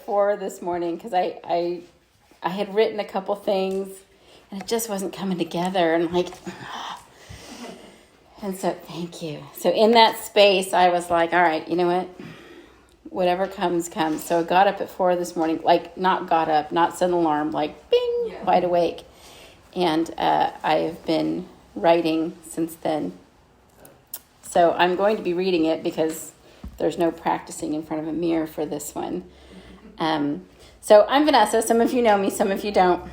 at 4 this morning because I had written a couple things and it just wasn't coming together. And and so thank you. So in that space, I was like, all right, you know what? Whatever comes, comes. So I got up at 4 this morning, not got up, not set an alarm, bing, wide awake. And I have been writing since then. So I'm going to be reading it because there's no practicing in front of a mirror for this one. So I'm Vanessa. Some of you know me, some of you don't.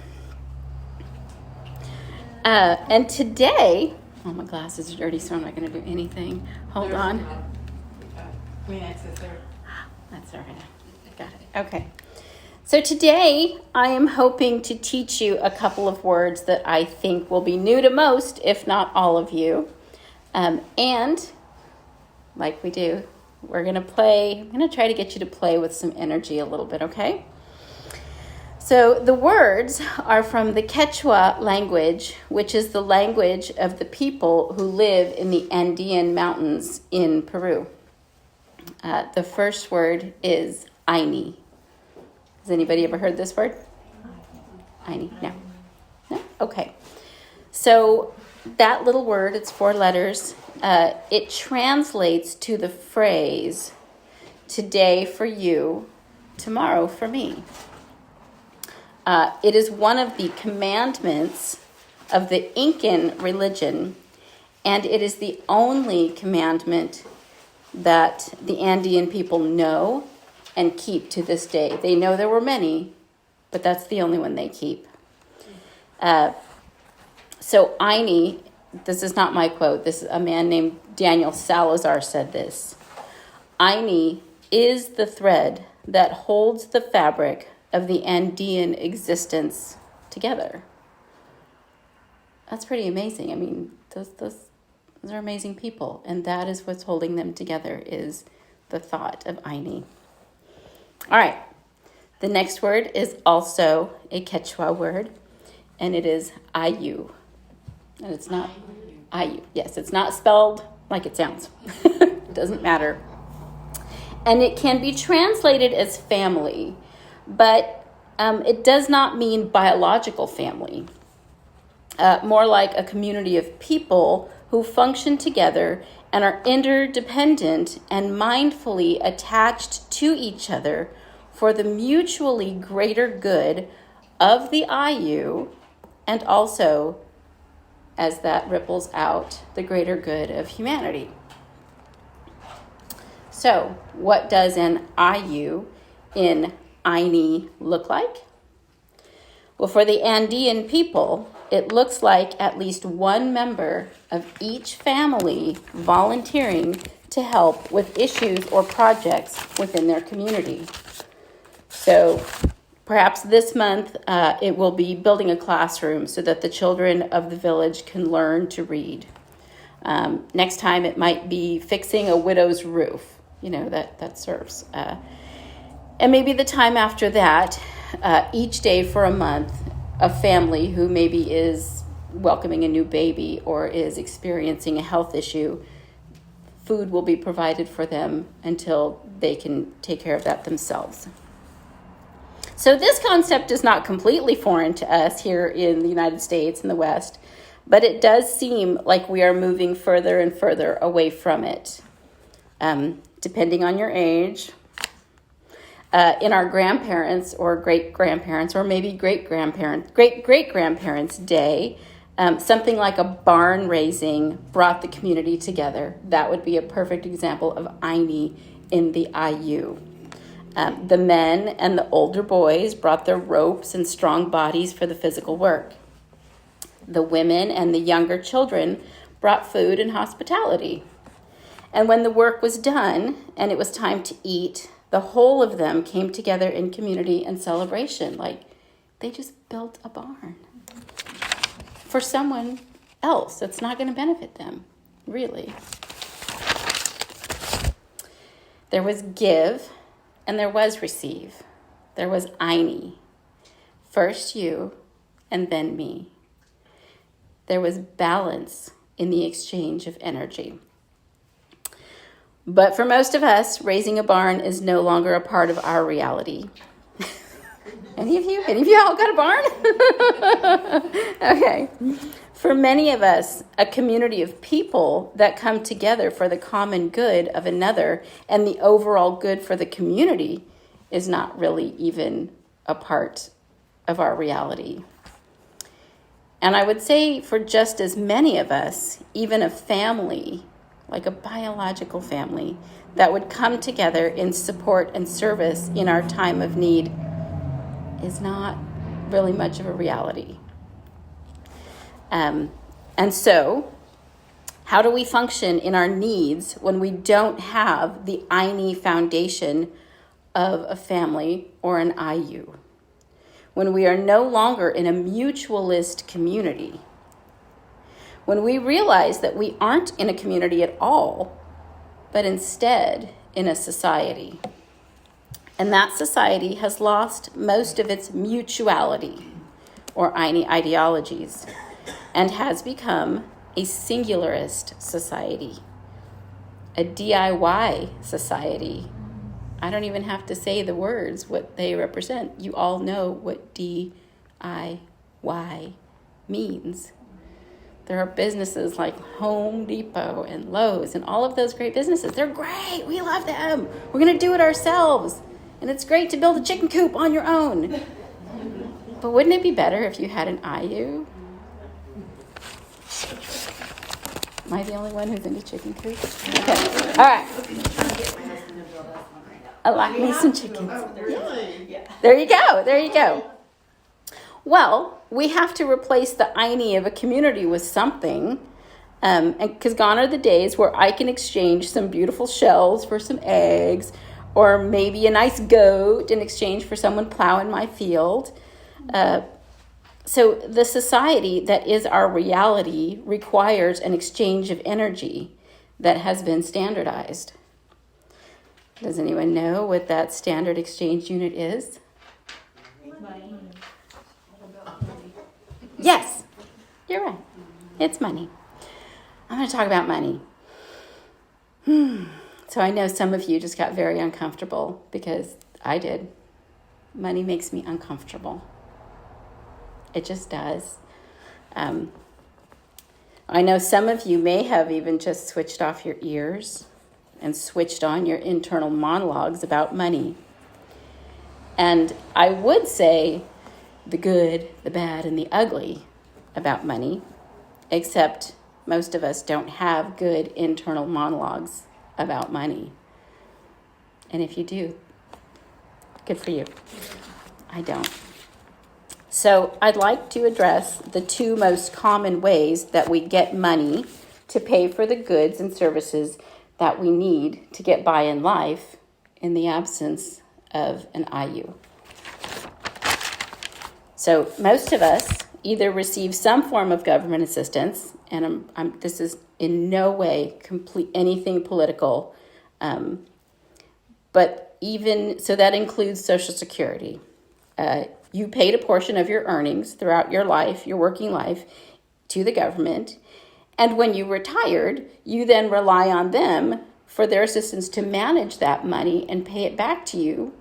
And today, my glasses are dirty, so I'm not going to do anything. Hold on. That's all right. Got it. Okay. So today, I am hoping to teach you a couple of words that I think will be new to most, if not all of you. And like we do, we're going to play. I'm going to try to get you to play with some energy a little bit, okay? So the words are from the Quechua language, which is the language of the people who live in the Andean mountains in Peru. The first word is Aini. Has anybody ever heard this word? Aini? No? Okay. So that little word, it's 4 letters. It translates to the phrase, today for you, tomorrow for me. It is one of the commandments of the Incan religion, and it is the only commandment that the Andean people know and keep to this day. They know there were many, but that's the only one they keep. So Aini, this is not my quote, this is a man named Daniel Salazar said this. Aini is the thread that holds the fabric of the Andean existence together. That's pretty amazing. I mean, those are amazing people, and that is what's holding them together, is the thought of Aini. All right, the next word is also a Quechua word, and it is Ayu. And it's not Ayu. Yes, it's not spelled like it sounds. It doesn't matter. And it can be translated as family, but it does not mean biological family. More like a community of people who function together and are interdependent and mindfully attached to each other for the mutually greater good of the Ayu, and also, as that ripples out, the greater good of humanity. So, what does an Ayu in Aini look like? Well, for the Andean people, it looks like at least one member of each family volunteering to help with issues or projects within their community. So perhaps this month it will be building a classroom so that the children of the village can learn to read. Next time it might be fixing a widow's roof, that serves. And maybe the time after that, each day for a month, a family who maybe is welcoming a new baby or is experiencing a health issue, food will be provided for them until they can take care of that themselves. So this concept is not completely foreign to us here in the United States in the West, but it does seem like we are moving further and further away from it. Depending on your age, in our grandparents or great-grandparents or maybe great-great-grandparents' day, something like a barn raising brought the community together. That would be a perfect example of Aini in the Ayu. The men and the older boys brought their ropes and strong bodies for the physical work. The women and the younger children brought food and hospitality. And when the work was done and it was time to eat, the whole of them came together in community and celebration. Like they just built a barn for someone else that's not going to benefit them, really. There was give and there was receive. There was Aini. First you and then me. There was balance in the exchange of energy. But for most of us, raising a barn is no longer a part of our reality. Any of you? Any of you all got a barn? Okay. For many of us, a community of people that come together for the common good of another and the overall good for the community is not really even a part of our reality. And I would say for just as many of us, even a family, like a biological family, that would come together in support and service in our time of need is not really much of a reality. And so, how do we function in our needs when we don't have the INI foundation of a family or an IU? When we are no longer in a mutualist community? When we realize that we aren't in a community at all, but instead in a society. And that society has lost most of its mutuality, or INI ideologies, and has become a singularist society, a DIY society. I don't even have to say the words, what they represent. You all know what DIY means. There are businesses like Home Depot and Lowe's and all of those great businesses. They're great. We love them. We're going to do it ourselves. And it's great to build a chicken coop on your own. But wouldn't it be better if you had an IU? Am I the only one who's into chicken coops? Okay. All right. I like me some chickens. There you go. There you go. Well, we have to replace the INI of a community with something. Because gone are the days where I can exchange some beautiful shells for some eggs, or maybe a nice goat in exchange for someone plowing my field. So the society that is our reality requires an exchange of energy that has been standardized. Does anyone know what that standard exchange unit is? Money. Yes, you're right. It's money. I'm going to talk about money. So I know some of you just got very uncomfortable because I did. Money makes me uncomfortable. It just does. I know some of you may have even just switched off your ears and switched on your internal monologues about money. And I would say the good, the bad, and the ugly about money, except most of us don't have good internal monologues about money. And if you do, good for you. I don't. So I'd like to address the two most common ways that we get money to pay for the goods and services that we need to get by in life in the absence of an IU. So most of us either receive some form of government assistance, and this is in no way anything political, but even so that includes Social Security. You paid a portion of your earnings throughout your life, your working life, to the government. And when you retired, you then rely on them for their assistance to manage that money and pay it back to you,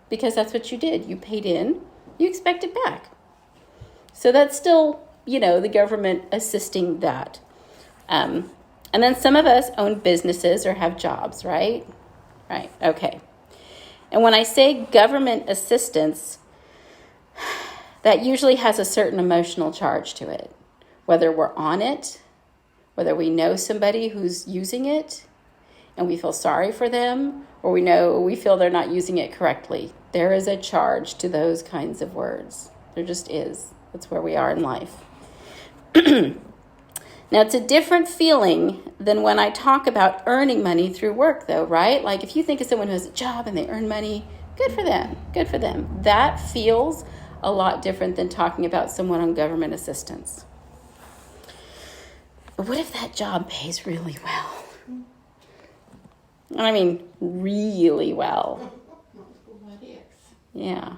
because that's what you did. You paid in, you expect it back. So that's still, the government assisting that. And then some of us own businesses or have jobs, right? Right, okay. And when I say government assistance, that usually has a certain emotional charge to it, whether we're on it, whether we know somebody who's using it and we feel sorry for them, or we feel they're not using it correctly. There is a charge to those kinds of words. There just is. That's where we are in life. Now, it's a different feeling than when I talk about earning money through work, though, right? Like if you think of someone who has a job and they earn money, good for them. Good for them. That feels a lot different than talking about someone on government assistance. But what if that job pays really well? I mean, really well. Yeah.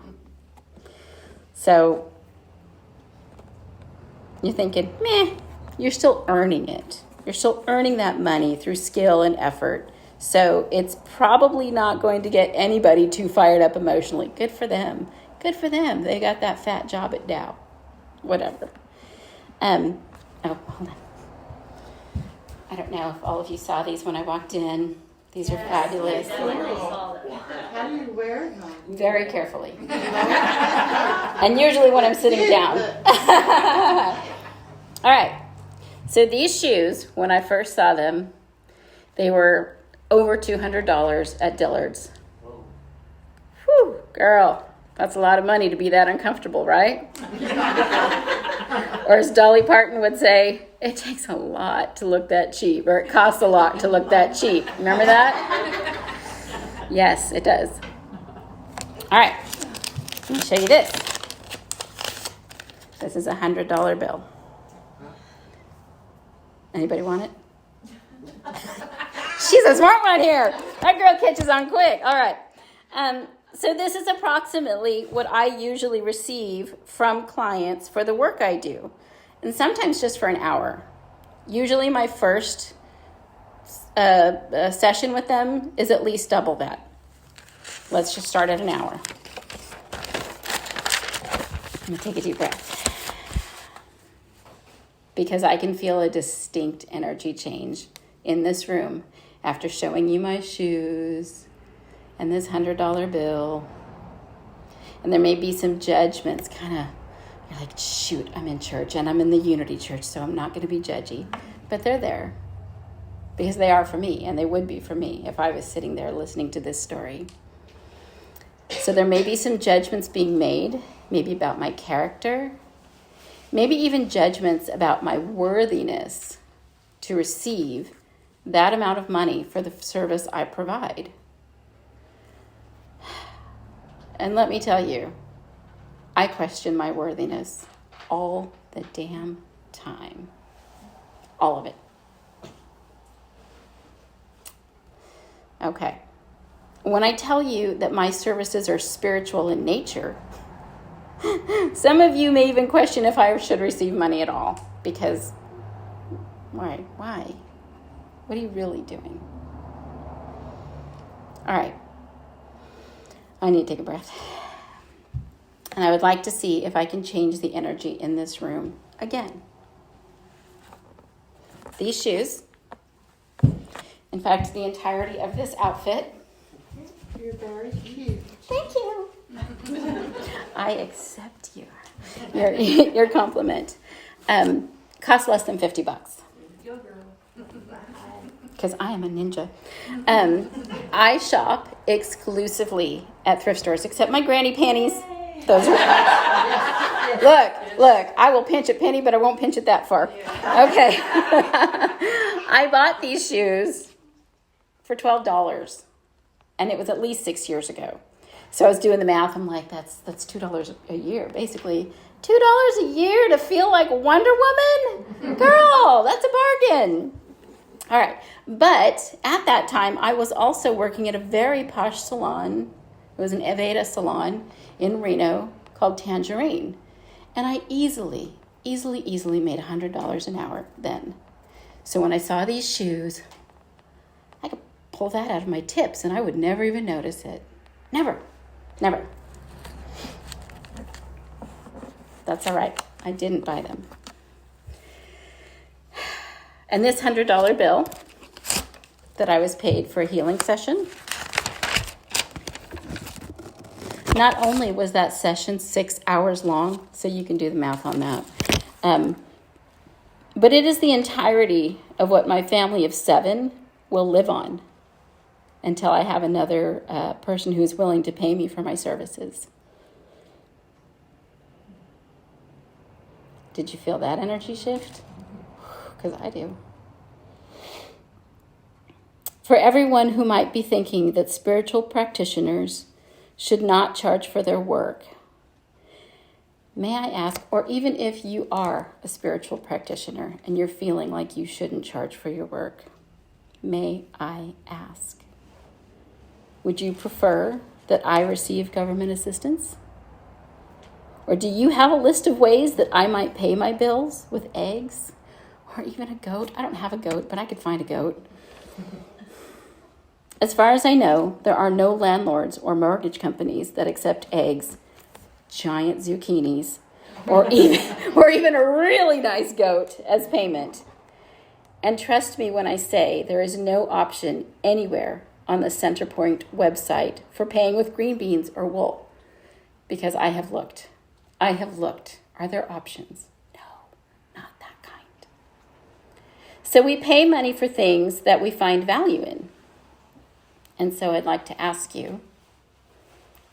So you're thinking, you're still earning it. You're still earning that money through skill and effort. So it's probably not going to get anybody too fired up emotionally. Good for them. Good for them. They got that fat job at Dow. Whatever. Oh, hold on. I don't know if all of you saw these when I walked in. These are fabulous. How do you wear them? Very carefully. And usually when I'm sitting down. All right. So these shoes, when I first saw them, they were over $200 at Dillard's. Whew, girl, that's a lot of money to be that uncomfortable, right? Or as Dolly Parton would say, it takes a lot to look that cheap, or it costs a lot to look that cheap. Remember that? Yes, it does. All right, let me show you this. This is a $100 bill. Anybody want it? She's a smart one here. That girl catches on quick. All right. So this is approximately what I usually receive from clients for the work I do, and sometimes just for an hour. Usually my first session with them is at least double that. Let's just start at an hour. I'm going to take a deep breath, because I can feel a distinct energy change in this room after showing you my shoes and this $100 bill. And there may be some judgments, you're like, shoot, I'm in church and I'm in the Unity Church, so I'm not going to be judgy. But they're there because they are for me, and they would be for me if I was sitting there listening to this story. So there may be some judgments being made, maybe about my character, maybe even judgments about my worthiness to receive that amount of money for the service I provide. And let me tell you, I question my worthiness all the damn time. All of it. Okay. When I tell you that my services are spiritual in nature, some of you may even question if I should receive money at all, because why? What are you really doing? All right. I need to take a breath. And I would like to see if I can change the energy in this room again. These shoes, in fact, the entirety of this outfit. You're very cute. Thank you. I accept your compliment. Cost less than $50. Go girl. Because I am a ninja. I shop exclusively at thrift stores, except my granny panties. Those are look, I will pinch a penny, but I won't pinch it that far. Okay. I bought these shoes for $12, and it was at least 6 years ago. So I was doing the math. I'm like, that's $2 a year, basically. $2 a year to feel like Wonder Woman? Girl, that's a bargain. All right. But at that time, I was also working at a very posh salon. It was an Aveda salon in Reno called Tangerine. And I easily made $100 an hour then. So when I saw these shoes, I could pull that out of my tips and I would never even notice it. Never. That's all right. I didn't buy them. And this $100 bill that I was paid for a healing session, not only was that session 6 hours long, so you can do the math on that, but it is the entirety of what my family of 7 will live on until I have another person who's willing to pay me for my services. Did you feel that energy shift? Because I do. For everyone who might be thinking that spiritual practitioners should not charge for their work, may I ask, or even if you are a spiritual practitioner and you're feeling like you shouldn't charge for your work, may I ask, would you prefer that I receive government assistance? Or do you have a list of ways that I might pay my bills with eggs? Or even a goat? I don't have a goat, but I could find a goat. As far as I know, there are no landlords or mortgage companies that accept eggs giant zucchinis or even a really nice goat as payment. And trust me when I say there is no option anywhere on the Centerpoint website for paying with green beans or wool, because I have looked. Are there options? No, not that kind. So we pay money for things that we find value in. And so I'd like to ask you,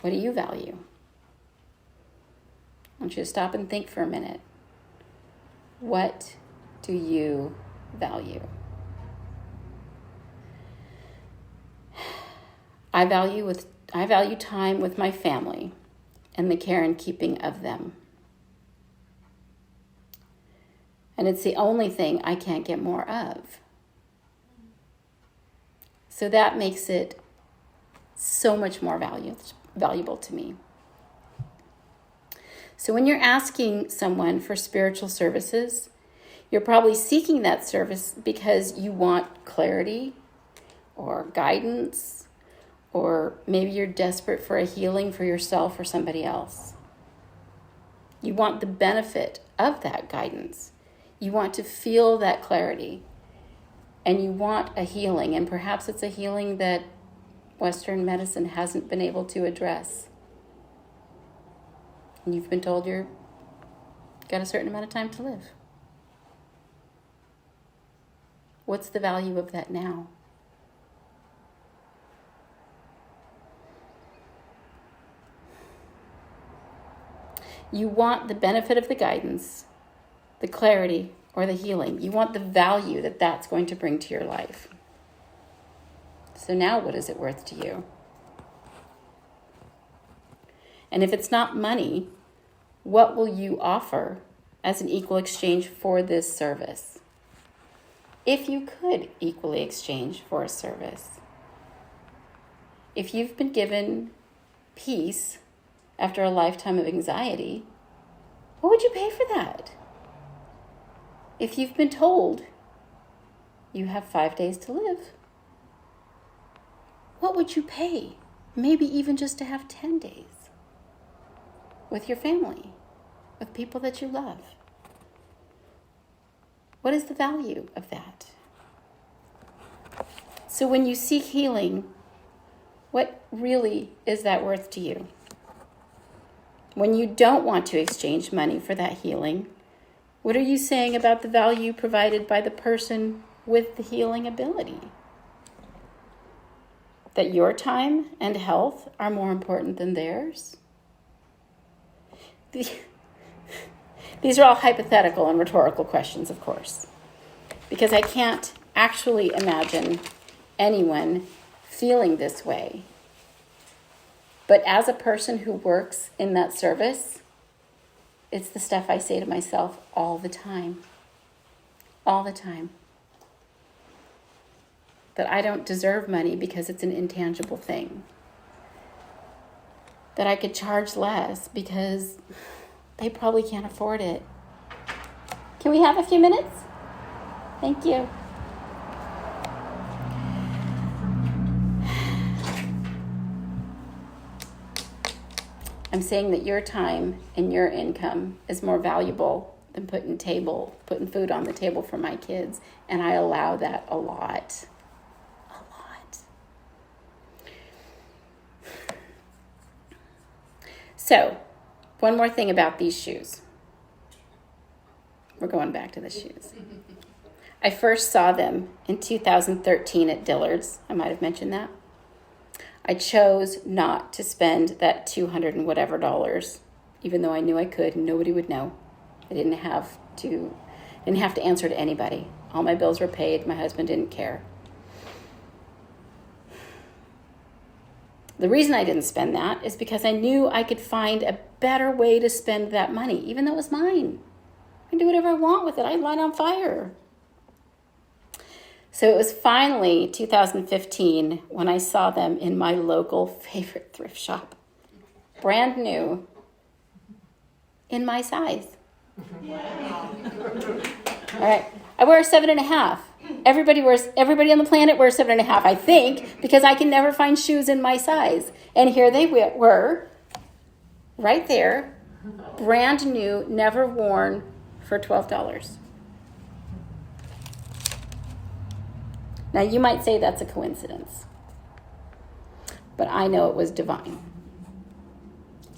what do you value? I want you to stop and think for a minute. What do you value? I value time with my family and the care and keeping of them. And it's the only thing I can't get more of. So that makes it so much more valuable to me. So when you're asking someone for spiritual services, you're probably seeking that service because you want clarity or guidance, or maybe you're desperate for a healing for yourself or somebody else. You want the benefit of that guidance. You want to feel that clarity, and you want a healing, and perhaps it's a healing that Western medicine hasn't been able to address. And you've been told you've got a certain amount of time to live. What's the value of that now? You want the benefit of the guidance, the clarity, or the healing. You want the value that that's going to bring to your life. So now what is it worth to you? And if it's not money, what will you offer as an equal exchange for this service? If you could equally exchange for a service. If you've been given peace after a lifetime of anxiety, what would you pay for that? If you've been told you have 5 days to live, what would you pay? Maybe even just to have 10 days with your family, with people that you love. What is the value of that? So when you seek healing, what really is that worth to you? When you don't want to exchange money for that healing, what are you saying about the value provided by the person with the healing ability? That your time and health are more important than theirs? These are all hypothetical and rhetorical questions, of course, because I can't actually imagine anyone feeling this way. But as a person who works in that service, it's the stuff I say to myself all the time. All the time. That I don't deserve money because it's an intangible thing. That I could charge less because they probably can't afford it. Can we have a few minutes? Thank you. I'm saying that your time and your income is more valuable than putting food on the table for my kids. And I allow that a lot. A lot. So, one more thing about these shoes. We're going back to the shoes. I first saw them in 2013 at Dillard's. I might have mentioned that. I chose not to spend that $200 and whatever dollars, even though I knew I could and nobody would know. I didn't have to answer to anybody. All my bills were paid. My husband didn't care. The reason I didn't spend that is because I knew I could find a better way to spend that money, even though it was mine. I can do whatever I want with it. I light on fire. So it was finally 2015 when I saw them in my local favorite thrift shop. Brand new. In my size. Wow. All right. I wear a 7.5. Everybody on the planet wears 7.5, I think, because I can never find shoes in my size. And here they were. right there, brand new, never worn, for $12. Now, you might say that's a coincidence, but I know it was divine.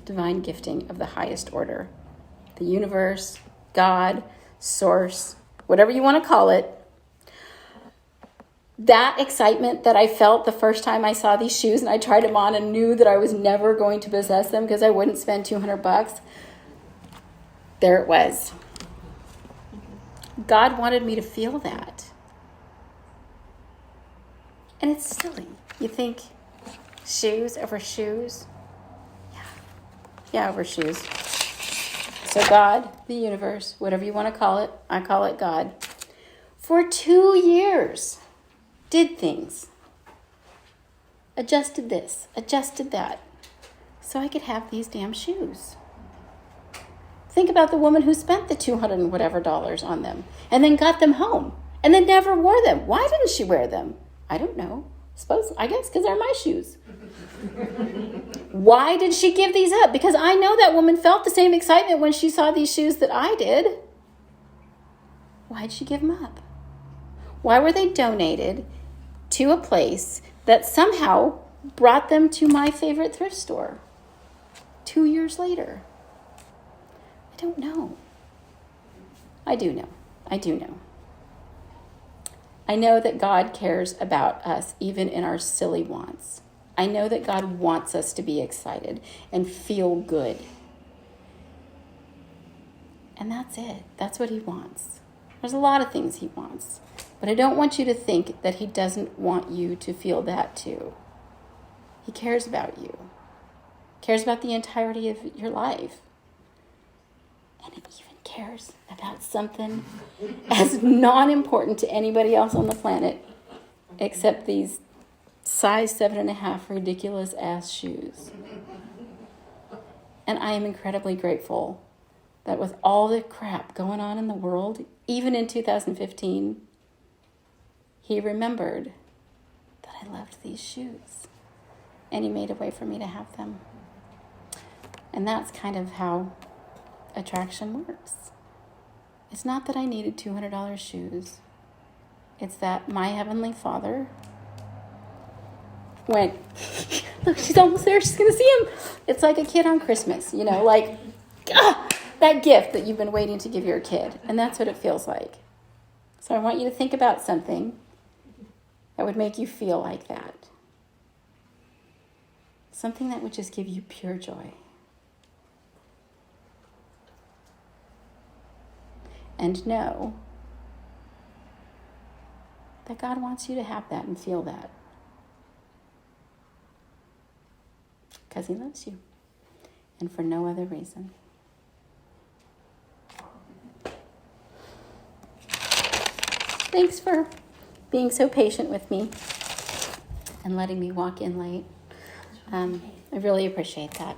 Divine gifting of the highest order. The universe, God, source, whatever you want to call it. That excitement that I felt the first time I saw these shoes and I tried them on and knew that I was never going to possess them because I wouldn't spend $200, there it was. God wanted me to feel that. And it's silly. You think shoes over shoes? Yeah, over shoes. So God, the universe, whatever you want to call it, I call it God, for 2 years did things. Adjusted this, adjusted that, so I could have these damn shoes. Think about the woman who spent the $200 and whatever on them and then got them home and then never wore them. Why didn't she wear them? I don't know. I guess because they're my shoes. Why did she give these up? Because I know that woman felt the same excitement when she saw these shoes that I did. Why did she give them up? Why were they donated to a place that somehow brought them to my favorite thrift store 2 years later? I don't know. I do know. I know that God cares about us even in our silly wants. I know that God wants us to be excited and feel good. And that's it. That's what he wants. There's a lot of things he wants. But I don't want you to think that he doesn't want you to feel that too. He cares about you. He cares about the entirety of your life. And he even cares about something as non-important to anybody else on the planet except these size 7.5 ridiculous ass shoes. And I am incredibly grateful that with all the crap going on in the world, even in 2015, he remembered that I loved these shoes. And he made a way for me to have them. And that's kind of how attraction works. It's not that I needed $200 shoes. It's that my Heavenly Father went, look, she's almost there. She's going to see him. It's like a kid on Christmas, that gift that you've been waiting to give your kid. And that's what it feels like. So I want you to think about something that would make you feel like that. Something that would just give you pure joy. And know that God wants you to have that and feel that. Because he loves you. And for no other reason. Thanks for being so patient with me and letting me walk in late. I really appreciate that.